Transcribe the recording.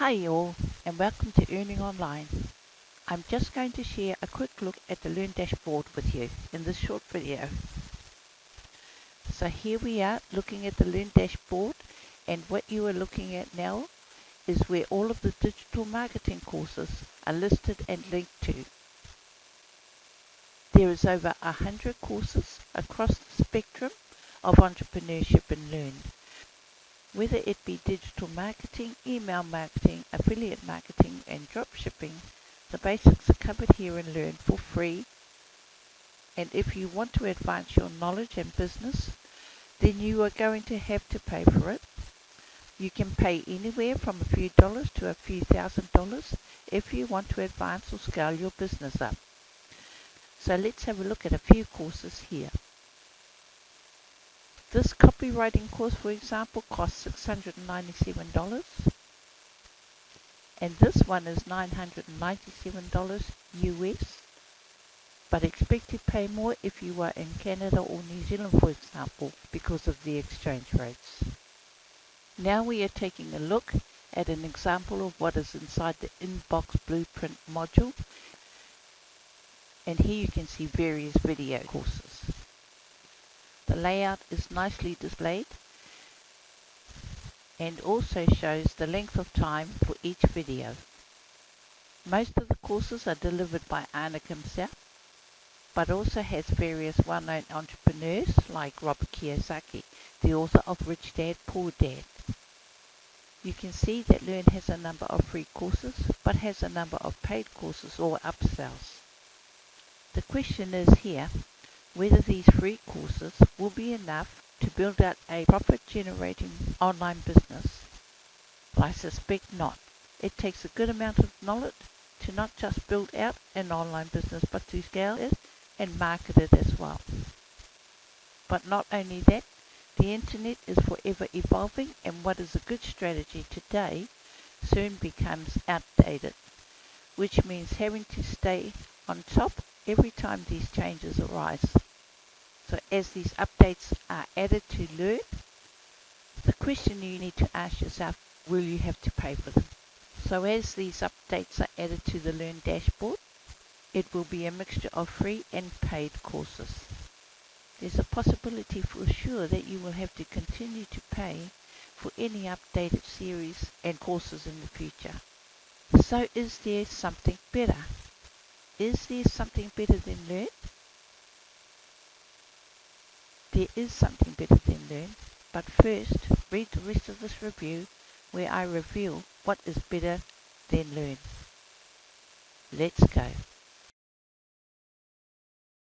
Hi all, and welcome to Earning Online. I'm just going to share a quick look at the Lurn Dashboard with you in this short video. So here we are looking at the Lurn Dashboard, and what you are looking at now is where all of the digital marketing courses are listed and linked to. There is over 100 courses across the spectrum of entrepreneurship and Lurn. Whether it be digital marketing, email marketing, affiliate marketing, and dropshipping, the basics are covered here in Lurn for free. And if you want to advance your knowledge and business, then you are going to have to pay for it. You can pay anywhere from a few dollars to a few $1,000s if you want to advance or scale your business up. So let's have a look at a few courses here. This copywriting course, for example, costs $697, and this one is $997 US, but expect to pay more if you are in Canada or New Zealand, for example, because of the exchange rates. Now we are taking a look at an example of what is inside the Inbox Blueprint module, and here you can see various video courses. The layout is nicely displayed and also shows the length of time for each video. Most of the courses are delivered by Anik himself, but also has various well-known entrepreneurs like Robert Kiyosaki, the author of Rich Dad, Poor Dad. You can see that Lurn has a number of free courses, but has a number of paid courses or upsells. The question is here, whether these free courses will be enough to build out a profit-generating online business. I suspect not. It takes a good amount of knowledge to not just build out an online business, but to scale it and market it as well. But not only that, the internet is forever evolving, and what is a good strategy today soon becomes outdated, which means having to stay on top every time these changes arise. So as these updates are added to Lurn, the question you need to ask yourself, will you have to pay for them? So as these updates are added to the Lurn Dashboard, it will be a mixture of free and paid courses. There's a possibility for sure that you will have to continue to pay for any updated series and courses in the future. So is there something better? Is there something better than Lurn? There is something better than Lurn, but first read the rest of this review where I reveal what is better than Lurn. Let's go.